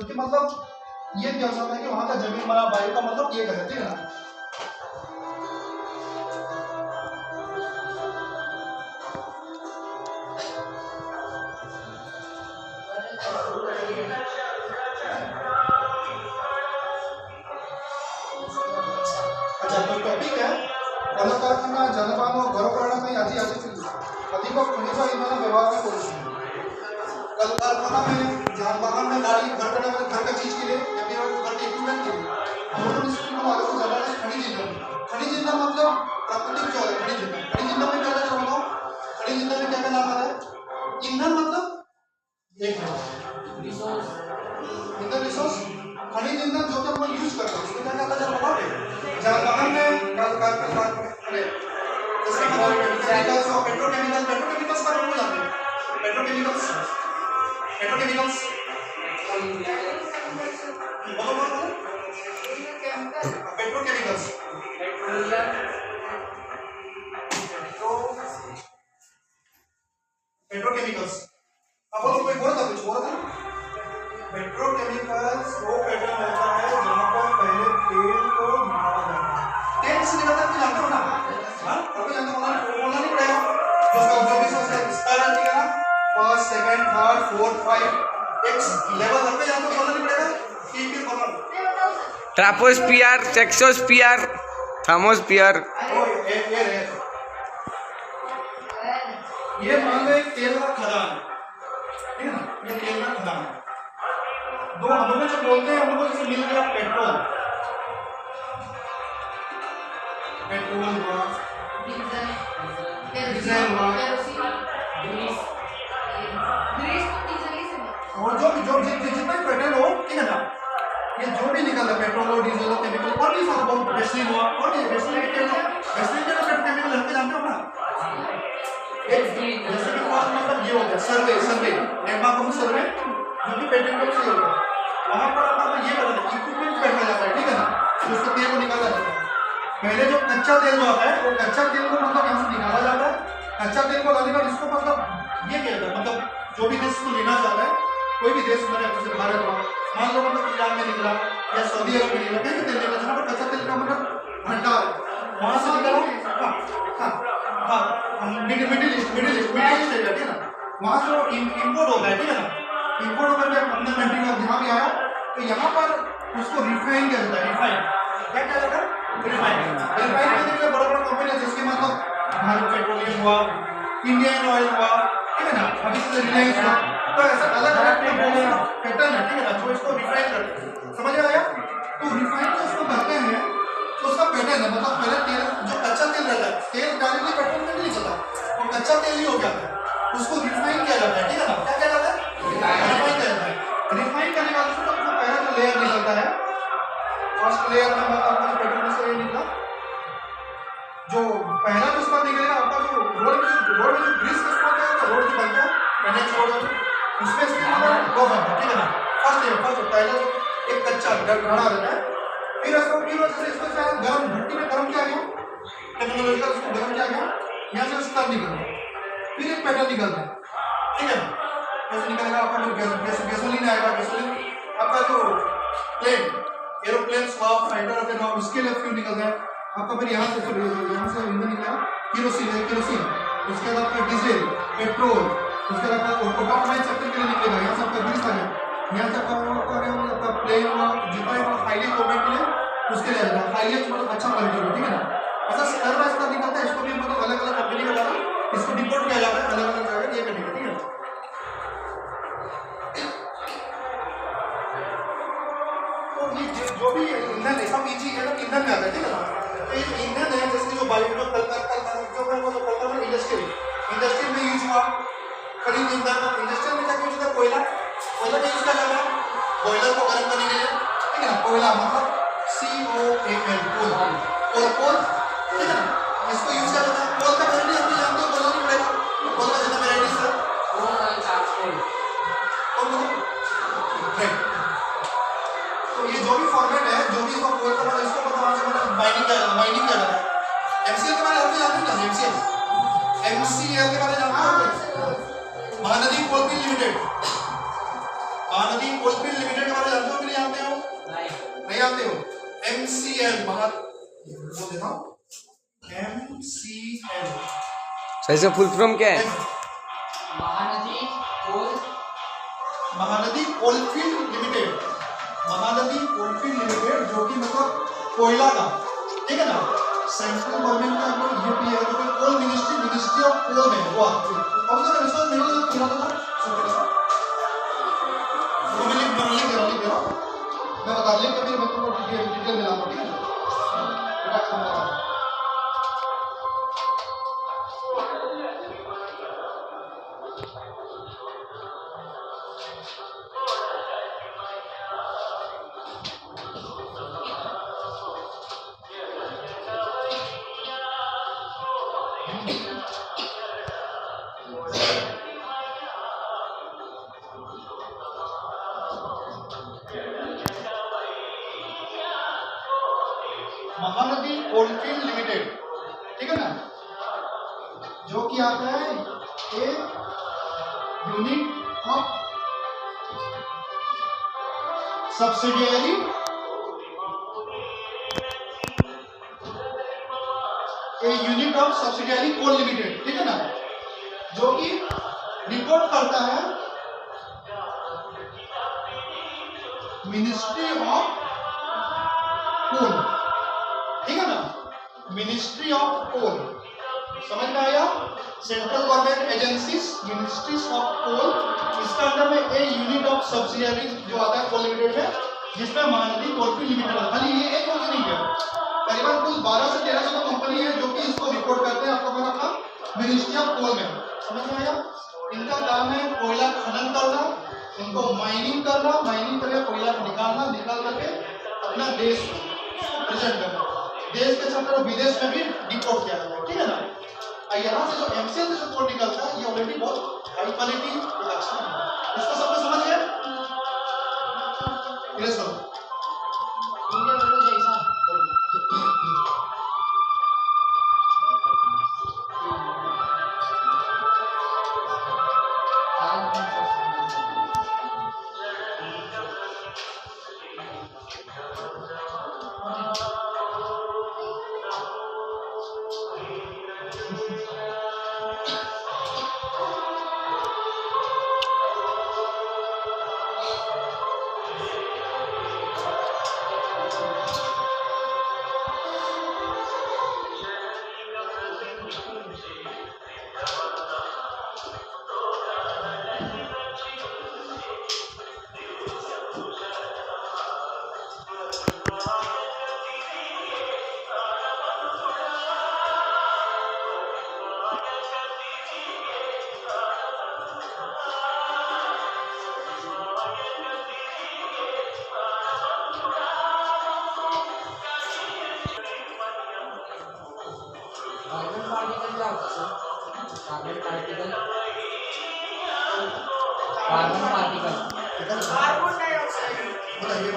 जो कि मतलब ये क्या होता है कि वहां का जमीन बना वायु का मतलब ये है, ठीक है ना। अच्छा तो टॉपिक है कलकारखाना जनपान और घरोकरणामध्ये आजी आजीतील अधिक खनिज इंधन व्यवहार में पहुंची। कलकारखाना में जानवाहन में गाड़ी घर बनाने घर का चीज के लिए या फिर घर के इक्विपमेंट के लिए दोनों स्कूल में आगे ज्यादा है खनिज ईंधन। खनिज ईंधन मतलब प्राकृतिक जो है खनिज ईंधन। खनिज ईंधन में क्या क्या नाम बताओ? खनिज ईंधन में क्या क्या नाम आता है? ईंधन मतलब एक है ईंधन रिसोर्स। खनिज ईंधन जो कि हम लोग यूज करते हैं उसमें क्या क्या आता है बताओ? जानवाहन में अरे जैसे केमिकल्स और पेट्रोकेमिकल्स का नाम जानते हैं? पेट्रोकेमिकल्स पेट्रोकेमिकल्स पेट्रोकेमिकल्स पेट्रोकेमिकल्स अब बोलो कोई बोला था कुछ बोला था? पेट्रोकेमिकल्स वो पैटर्न होता है जहाँ पर पहले तेल को निकाला जाता है। तेल किससे निकलता है जानते हो ना? हाँ आपको जानते हो ना? बोलना नहीं पड़ेगा जो उसका जो भी सोचता है स्टार है ना first second third fourth five x level आपको जानते हो बोलना नहीं पड़ेगा कि फिर बोलो ट्रापोस्फियर टेक्सोस्फियर थर्मोस्फियर। ये मान लो एक तेल का खदान है, ठीक है ना? ये तेल का खदान है। दो हम लोग जो बोलते हैं हम लोगों को मिल गया पेट्रोल, पेट्रोल हुआ, डीजल हुआ, और जो जितना पेट्रोल हो, ठीक है ना? ये जो भी निकल रहा है पेट्रोल और डीजल और केमिकल और भी सब बहुत बेसिन हुआ और ये बेसिन के पेट्रोकेमिकल लड़के जानते हो ना? एक जैसे कि फर्स्ट मतलब ये होता है सर्वे एक बार हम सर्वे जो कि पेट्रोकेमिकल से होता है वहां पर आपको ये पता है इक्विपमेंट बैठा जाता है, ठीक है ना? उसको तेल को निकाला जाता है। पहले जो कच्चा तेल जो आता है वो कच्चा तेल को मतलब यहाँ से निकाला जाता है। कच्चा तेल को लाने का इसको मतलब ये क्या होता है मतलब जो भी देश को लेना चाहता है कोई भी देश मतलब जैसे भारत हुआ मान लो मतलब ईरान में निकला या सऊदी अरब में निकला कहीं भी तेल निकला जहाँ पर कच्चा तेल का मतलब भंडार वहां से निकला मिडिल ईस्ट एरिया, ठीक है ना? वहां से इम्पोर्ट होता है, ठीक है ना? इम्पोर्ट होकर के अपने कंट्री में यहाँ भी आया तो यहाँ पर उसको रिफाइन किया जाता है। रिफाइन क्या किया जाता है? रिफाइन करने के लिए बड़ा बड़ा कंपनी है जिसके मतलब भारत पेट्रोलियम हुआ, इंडियन ऑयल हुआ, ठीक है ना? अभी से रिलायंस हुआ, तो ऐसा अलग अलग पैटर्न है, ठीक है ना? जो इसको रिफाइन करते हैं, समझ में आया? तो रिफाइन जो इसको करते हैं तो उसका पैटर्न है मतलब पहले तेल जो कच्चा तेल रहता है तेल डायरेक्टली पेट्रोल में नहीं चलता वो कच्चा तेल ही हो जाता है उसको रिफाइन किया जाता है, ठीक है ना? क्या किया जाता है? रिफाइन किया जाता है। रिफाइन करने के बाद उसको पहला जो लेयर निकलता है फर्स्ट लेयर में मतलब आपका जो पेट्रोल में से ये निकला जो पहला जो उसका निकलेगा आपका जो रोड में जो ग्रीस का स्पॉट है रोड जो बनता है एनएच रोड उसमें इसके अंदर दो बनता है, ठीक है ना? फर्स्ट पहला जो एक कच्चा घड़ा रहता है फिर इसको गर्म भट्टी में गर्म किया गया टेक्नोलॉजिकल उसको गर्म किया गया यहाँ से स्तर निकल फिर एक पैटर्न निकलता है, ठीक है? ऐसे निकलेगा आपका जो गैसोलीन आएगा गैसोलीन आपका जो प्लेन एरोप्लेन स्वाप फाइटर होते हैं उसके लिए फ्यूल निकलता है आपका फिर यहाँ से ईंधन निकलेगा केरोसिन उसके बाद आपका डीजल पेट्रोल उसके बाद आपका ऑटोमोबाइल सेक्टर के लिए निकलेगा यहाँ से आपका ग्रीस आ गया यहाँ से आपका प्लेन हुआ जितना हाईली इक्विपमेंट के लिए उसके लिए जाता है हाईएस्ट मतलब अच्छा क्वालिटी में, ठीक है ना? ऐसा स्तर बाय स्तर निकलता है इसको भी मतलब अलग अलग कंपनी का जाता है इसको डिपोर्ट किया जाता है अलग अलग जगह ये करने का, ठीक है? तो ये जो भी ईंधन है सब ईजी है ईंधन में आता है, ठीक है ना? तो ये ईंधन है जैसे जो बायोफ्यूल कल इंडस्ट्री में यूज हुआ खनिज ईंधन इंडस्ट्री में क्या यूज होता है कोयला का यूज किया जाता है बॉयलर को गर्म करने के लिए, ठीक है ना? कोयला मतलब कोल, ठीक है ना? इसको यूज किया जाता है। कोल का वैरायटी आप जानते हो बोलना नहीं पड़ेगा कोल का जितना वैरायटीज है तो ये जो भी फॉर्मेट है जो भी इसको कोल का इसको पता से मतलब माइनिंग किया जाता है। एमसीएल के बारे में जानते हैं ना? एमसीएल के बारे में जानते हो? महानदी कोलफील्ड लिमिटेड के बारे में जानते हो MCL महा बोल देता हूँ MCL सही से फुल फॉर्म क्या है? Mahanadi coalfield limited, Mahanadi coalfield limited, जो कि मतलब कोयला का, ठीक है ना, सेंट्रल गवर्नमेंट का जो यूपी है, जो coal ministry, ministry of coal में वो आती है। अब तो इसका मेरे को पूरा तो मैं लिख दे रहा हूं, मैं बता लिख के फिर मैं तुमको डिटेल मिलाऊंगा, ठीक है? बेटा समझा महानदी कोलफील्ड लिमिटेड, ठीक है ना, जो कि आता है a unit of subsidiary coal limited, ठीक है ना, जो कि रिपोर्ट करता है मिनिस्ट्री ऑफ कोल, ठीक है ना, मिनिस्ट्री ऑफ कोल, समझ में आया? Central government agencies, ministries of coal, इसका अंदर में ए यूनिट ऑफ सब्सिडियरी जो आता है कोल लिमिटेड में, जिसमें महानदी कोलफील्ड लिमिटेड है। खाली ये एक कंपनी है, करीबन कुल 12 से 1300 कंपनी है जो कि इसको रिपोर्ट करते हैं आपको मैंने कहा मिनिस्ट्री ऑफ कोल में, समझ में आया? इनका काम है कोयला खनन करना, उनको माइनिंग करना, माइनिंग करके कोयला निकालना, निकाल करके अपना देश प्रेजेंट करना, देश के साथ विदेश में भी डिपोर्ट किया जाता है, ठीक है ना? यहाँ से जो MCL से जो कोल निकलता है ये ऑलरेडी बहुत हाई क्वालिटी प्रोडक्शन है। इसको सबको समझ गए? Yes sir. कार्बन डाइऑक्साइड बताइए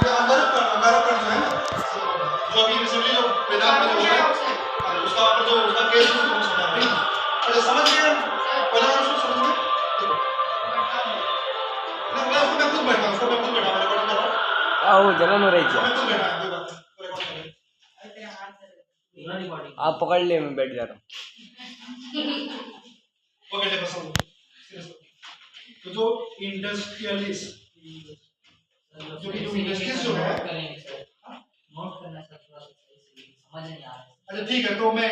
अंगारक जो है ना, जो अभी रिसेंटली जो वेदांत में जो है उसका उसका केस सुना है, अच्छा समझ गए? पहला उसको समझ गए? मैं खुद बैठा रिकॉर्डिंग कर रहा हूं। आओ जलन हो रही है, मैं खुद बैठा कोई बात नहीं, आप पकड़ ले, मैं बैठ जा रहा हूँ। ओके देखो सुनो, तो जो इंडस्ट्रियलिस्ट जो इंडस्ट्रीज जो है नोट करना सर, थोड़ा समझ नहीं आ रहा है। अच्छा ठीक है, तो मैं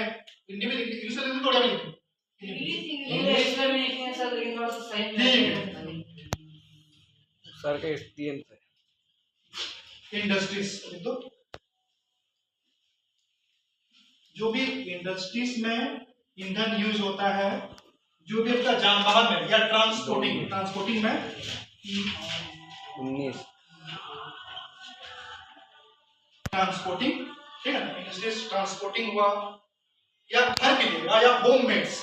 हिंदी में इंग्लिश में लिखूं, थोड़ा में लिखूं? इंग्लिश में भी लिखने सर, लेकिन थोड़ा सा सही ठीक है। सर का एक्सपीरियंस है। इंडस्ट्रीज लिख दो, जो भी इंडस्ट्रीज में ईंधन यूज होता है, जो भी आपका जानवाहन में या ट्रांसपोर्टिंग में 19 ट्रांसपोर्टिंग, ठीक है ना, इंडस्ट्रीज ट्रांसपोर्टिंग हुआ, या घर के लिए या होम मेड्स,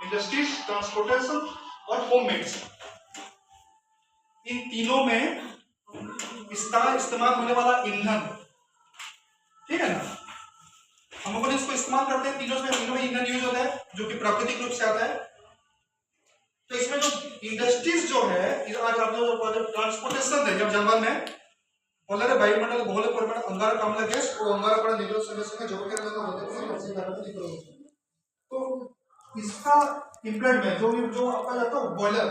इंडस्ट्रीज ट्रांसपोर्टेशन और होम मेड्स, इन तीनों में इसका इस्तेमाल होने वाला ईंधन, ठीक है ना। हम लोग इसको इस्तेमाल करते हैं, तीनों में ईंधन यूज होता है जो कि प्राकृतिक रूप से आता है। तो इसमें जो इंडस्ट्रीज जो है, आज आप जो ट्रांसपोर्टेशन है, जब जर्मन में बोले रे वायुमंडल बहुल परिमाण अंगारकाम्ल गैस और अंगारकाम्ल निकल सके जो के अंदर होते हैं। तो इसका इंप्लांट में जो आपका जाता है बॉयलर,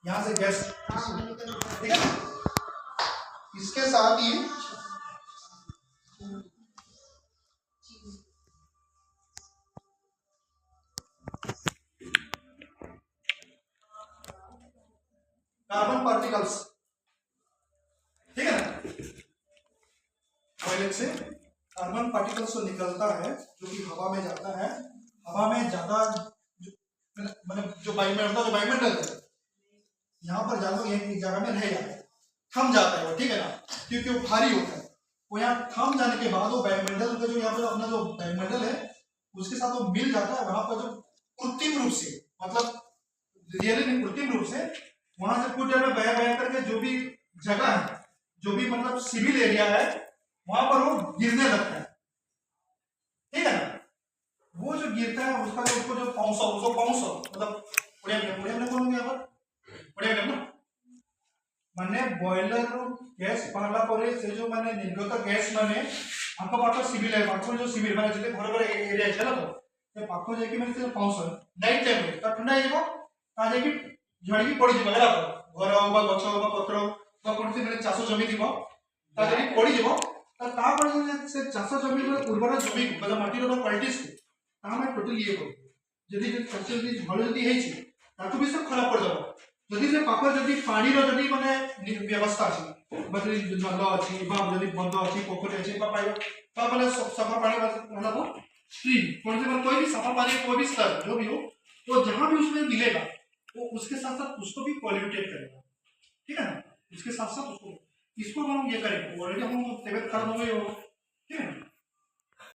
यहां से गैस, ठीक है। इसके साथ ही कार्बन पार्टिकल्स, ठीक है ना, टॉयलेट से कार्बन पार्टिकल्स तो निकलता है जो कि हवा में जाता है। हवा में ज्यादा मतलब जो वायुमंडल है, यहाँ पर जाकर एक जगह में रह जाता है, थम जाता है वो, ठीक है ना, क्योंकि वो भारी होता है। वो यहाँ थम जाने के बाद वो वायुमंडल का जो यहाँ पर अपना जो वायुमंडल है उसके साथ वो मिल जाता है। वहां पर जो कृत्रिम रूप से, मतलब रियली नहीं, कृत्रिम रूप से वहां से कुछ देर में बह करके जो भी जगह है, जो भी मतलब सिविल एरिया है, वहां पर वो गिरने लगता है, ठीक है ना। वो जो गिरता है उसका जो उसको जो पाउंस मतलब उड़िया में कौन यहाँ पर उड़िया में माने बॉयलर गैस पहला परे से जो माने निर्गत गैस माने हमको पाखो सिविल है, पाखो जो सिविल माने जते घर घर एरिया है चलो तो पाखो जाके माने से पाउंस नाइट टाइम में ता ठंडा हेबो ता जाके झड़की पड़ी जिवो हेला घर हो बा गछ हो बा पत्र हो बा कोन से माने चासो जमी दिबो ता जाके पड़ी जिवो ता पर से चासो जमी रो उर्वर जमी मतलब माटी रो क्वालिटीज ता हम टोटली ये को जदी फसल दी भलो जदी हेछि ताकू भी सब खराब पड़ जाबो। जदि से पाखर जदि पानी रो जदि माने व्यवस्था अछि मतलब नल अछि बा जदि बंद अछि पोखरी अछि बा पाइब बा माने सफा पानी मतलब वो स्ट्रीम कौन से कोई भी सफा पानी कोई भी स्तर जो भी हो तो जहां भी उसमें मिलेगा वो उसके साथ साथ उसको भी क्वालिफिकेट करेगा, ठीक है ना। इसके साथ साथ उसको इसको हम ये करेंगे ऑलरेडी हम तबियत खराब हो गई हो